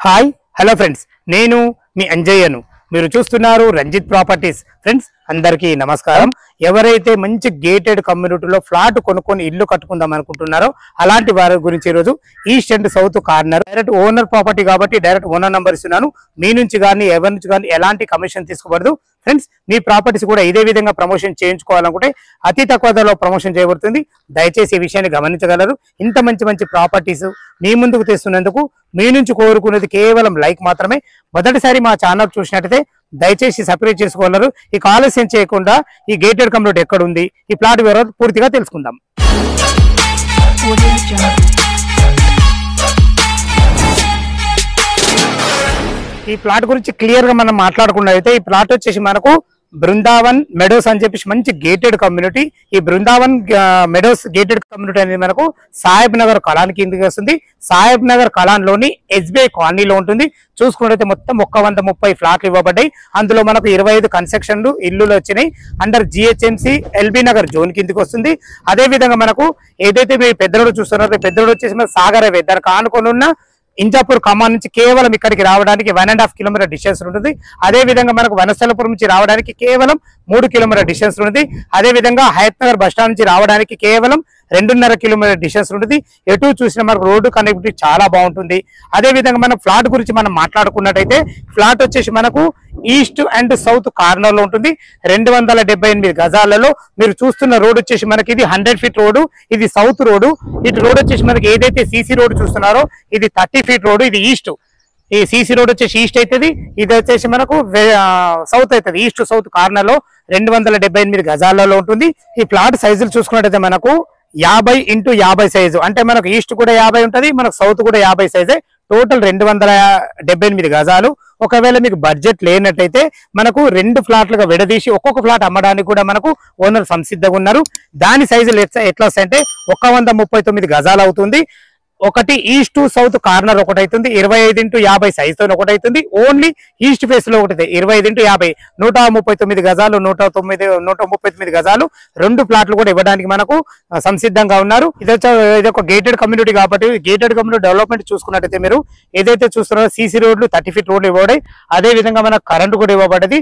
Hi hello friends, నేను మీ అంజయ్యను. మీరు చూస్తున్నారు రంజిత్ ప్రాపర్టీస్. ఫ్రెండ్స్ అందరికీ నమస్కారం. ఎవరైతే మంచి గేటెడ్ కమ్యూనిటీలో ఫ్లాట్ కొనుక్కొని ఇల్లు కట్టుకుందాం అనుకుంటున్నారో అలాంటి వారి గురించి ఈరోజు east and south corner direct owner property కాబట్టి డైరెక్ట్ ఓనర్ నంబర్ ఇస్తున్నాను. మీ నుంచి కానీ ఎవరి నుంచి కానీ ఎలాంటి కమిషన్ తీసుకోబడదు. ఫ్రెండ్స్ మీ ప్రాపర్టీస్ కూడా ఇదే విధంగా ప్రమోషన్ చేయించుకోవాలనుకుంటే అతి తక్కువ ధరలో ప్రమోషన్ చేయబడుతుంది. దయచేసి ఈ విషయాన్ని గమనించగలరు. ఇంత మంచి మంచి ప్రాపర్టీస్ మీ ముందుకు తెస్తున్నందుకు మీ నుంచి కోరుకునేది కేవలం లైక్ మాత్రమే. మొదటిసారి మా ఛానల్ చూసినట్టయితే దయచేసి సబ్స్క్రైబ్ చేసుకోగలరు. ఈ ఆలస్యం చేయకుండా ఈ గేటెడ్ కమ్యూనిటీ ఎక్కడ ఉంది, ఈ ప్లాట్ వివరాలు పూర్తిగా తెలుసుకుందాం. ఈ ప్లాట్ గురించి క్లియర్ గా మనం మాట్లాడకుండా అయితే ఈ ప్లాట్ వచ్చేసి మనకు బృందావన్ మెడోస్ అని చెప్పేసి మంచి గేటెడ్ కమ్యూనిటీ. ఈ బృందావన్ మెడోస్ గేటెడ్ కమ్యూనిటీ అనేది మనకు సాహెబ్ నగర్ కళాన్ కిందకి వస్తుంది. సాహెబ్ నగర్ కళాన్ లోని ఎస్బీఐ కాలనీలో ఉంటుంది. చూసుకున్నట్లయితే మొత్తం 130 ఫ్లాట్లు ఇవ్వబడ్డాయి. అందులో మనకు 25 కన్స్ట్రక్షన్లు ఇల్లులు వచ్చినాయి. Under GHMC LB Nagar zone కిందకి వస్తుంది. అదే విధంగా మనకు ఏదైతే మీరు పెద్దరోడ్ చూస్తున్నారో పెద్దరోడ్ వచ్చేసి మన సాగర్ హైవే దానికి ఆనుకొని ఉన్న ఇంజాపూర్ కమాన్ నుంచి కేవలం ఇక్కడికి రావడానికి 1.5 కిలోమీటర్ డిస్టెన్స్ ఉంటుంది. అదే విధంగా మనకు వనస్థలపురం నుంచి రావడానికి కేవలం 3 కిలోమీటర్ డిస్టెన్స్ ఉంటుంది. అదే విధంగా హయత్ నగర్ బస్ స్టాండ్ నుంచి రావడానికి కేవలం 2.5 కిలోమీటర్ డిస్టెన్స్ ఉంటుంది. ఎటు చూసినా మనకు రోడ్డు కనెక్టివిటీ చాలా బాగుంటుంది. అదే విధంగా మనం ఫ్లాట్ గురించి మనం మాట్లాడుకున్నట్టయితే ఫ్లాట్ వచ్చేసి మనకు ఈస్ట్ అండ్ సౌత్ కార్నర్ లో ఉంటుంది. 278 గజాలలో మీరు చూస్తున్న రోడ్ వచ్చేసి మనకి ఇది 100 ఫీట్ రోడ్డు. ఇది సౌత్ రోడ్డు. ఇటు రోడ్ వచ్చేసి మనకి ఏదైతే సీసీ రోడ్ చూస్తున్నారో ఇది 30 ఫీట్ రోడ్డు. ఇది ఈస్ట్. ఈ సీసీ రోడ్ వచ్చేసి ఈస్ట్ అవుతుంది. ఇది వచ్చేసి మనకు సౌత్ అవుతుంది. ఈస్ట్ సౌత్ కార్నర్ లో 278 గజాలలో ఉంటుంది. ఈ ప్లాట్ సైజులు చూసుకున్నట్టయితే మనకు 50x50 సైజు, అంటే మనకు ఈస్ట్ కూడా 50 ఉంటది, మనకు సౌత్ కూడా 50 సైజే. టోటల్ 278 గజాలు. ఒకవేళ మీకు బడ్జెట్ లేనట్టయితే మనకు 2 ఫ్లాట్లుగా విడదీసి ఒక్కొక్క ఫ్లాట్ అమ్మడానికి కూడా మనకు ఓనర్ సంసిద్ధంగా ఉన్నారు. దాని సైజులు ఎట్లా వస్తాయంటే 139 గజాలు అవుతుంది. ఒకటి ఈస్ట్ సౌత్ కార్నర్ ఒకటి అవుతుంది. 25x50 సైజ్ తో ఒకటి అవుతుంది. ఓన్లీ ఈస్ట్ ఫేస్ లో ఒకటి 25x50 139 గజాలు 139 గజాలు 2 ప్లాట్లు కూడా ఇవ్వడానికి మనకు సంసిద్ధంగా ఉన్నారు. ఇది ఒక గేటెడ్ కమ్యూనిటీ కాబట్టి గేటెడ్ కమ్యూనిటీ డెవలప్మెంట్ చూసుకున్నట్టయితే మీరు ఏదైతే చూస్తున్నారో సీసీ రోడ్లు 30 ఫీట్ రోడ్లు ఇవ్వబడాయి. అదే విధంగా మనకు కరెంటు కూడా ఇవ్వబడ్డది.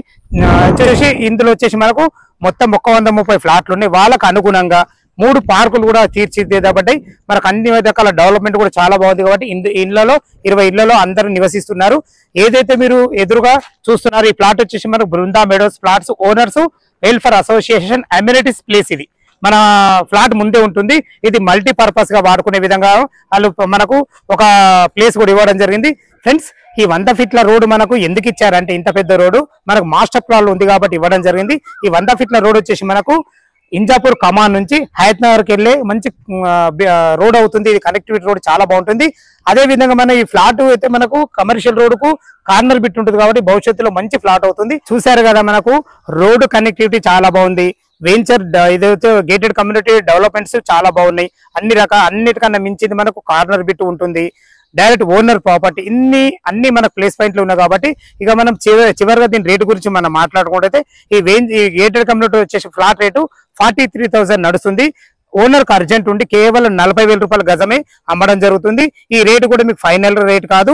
వచ్చేసి ఇందులో వచ్చేసి మనకు మొత్తం 130 ఫ్లాట్లు ఉన్నాయి. వాళ్ళకు అనుగుణంగా 3 పార్కులు కూడా తీర్చిదిద్దబడ్డాయి. మనకు అన్ని రకాల డెవలప్మెంట్ కూడా చాలా బాగుంది కాబట్టి ఇళ్లలో 20 ఇళ్లలో అందరూ నివసిస్తున్నారు. ఏదైతే మీరు ఎదురుగా చూస్తున్నారు ఈ ప్లాట్ వచ్చేసి మనకు Brinda Meadows flats owners welfare association amenities place. ఇది మన ఫ్లాట్ ముందే ఉంటుంది. ఇది మల్టీపర్పస్ గా వాడుకునే విధంగా వాళ్ళు మనకు ఒక ప్లేస్ కూడా ఇవ్వడం జరిగింది. ఫ్రెండ్స్ ఈ 100 ఫీట్ల రోడ్డు మనకు ఎందుకు ఇచ్చారంటే ఇంత పెద్ద రోడ్డు మనకు మాస్టర్ ప్లాన్ ఉంది కాబట్టి ఇవ్వడం జరిగింది. ఈ 100 ఫీట్ల రోడ్ వచ్చేసి మనకు ఇంజాపూర్ కమాన్ నుంచి హయత్ నగర్కి వెళ్ళే మంచి రోడ్ అవుతుంది. ఇది కనెక్టివిటీ రోడ్ చాలా బాగుంటుంది. అదే విధంగా మన ఈ ఫ్లాట్ అయితే మనకు కమర్షియల్ రోడ్ కు కార్నర్ బిట్ ఉంటుంది కాబట్టి భవిష్యత్తులో మంచి ఫ్లాట్ అవుతుంది. చూసారు కదా మనకు రోడ్డు కనెక్టివిటీ చాలా బాగుంది. వెంచర్ ఇదైతే గేటెడ్ కమ్యూనిటీ డెవలప్మెంట్స్ చాలా బాగున్నాయి. అన్నిటికన్నా మించింది మనకు కార్నర్ బిట్ ఉంటుంది. డైరెక్ట్ ఓనర్ ప్రాపర్టీ అన్ని మన ప్లేస్ పాయింట్లు ఉన్నాయి కాబట్టి ఇక మనం చివరిగా దీని రేటు గురించి మనం మాట్లాడుకుంటే ఈ గేటెడ్ కమ్యూనిటీ వచ్చేసి ఫ్లాట్ రేటు 43,000 నడుస్తుంది. ఓనర్ కు అర్జెంట్ ఉండి కేవలం 40,000 రూపాయల గజమే అమ్మడం జరుగుతుంది. ఈ రేటు కూడా మీకు ఫైనల్ రేట్ కాదు.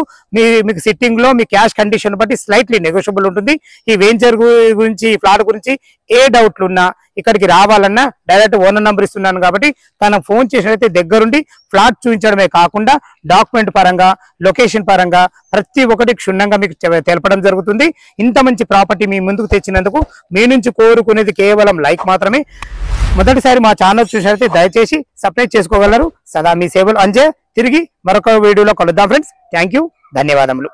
మీకు సిట్టింగ్ లో మీ క్యాష్ కండిషన్ బట్టి స్లైట్లీ నెగోషియబుల్ ఉంటుంది. ఈ వెంచర్ గురించి ఈ ఫ్లాట్ గురించి ఏ డౌట్లు ఉన్నా ఇక్కడికి రావాలన్నా డైరెక్ట్ ఓనర్ నంబర్ ఇస్తున్నాను కాబట్టి తనకు ఫోన్ చేసినట్లయితే దగ్గరుండి ఫ్లాట్ చూపించడమే కాకుండా డాక్యుమెంట్ పరంగా లొకేషన్ పరంగా ప్రతి ఒక్కటి క్షుణ్ణంగా మీకు తెలపడం జరుగుతుంది. ఇంత మంచి ప్రాపర్టీ మీ ముందుకు తెచ్చినందుకు మీ నుంచి కోరుకునేది కేవలం లైక్ మాత్రమే. మొదటిసారి మా ఛానల్ చూసినట్లయితే దయచేసి సబ్స్క్రైబ్ చేసుకోగలరు. సదా మీ సేవలు అంజే. తిరిగి మరొక వీడియోలో కలుద్దాం ఫ్రెండ్స్. థ్యాంక్ యూ, ధన్యవాదములు.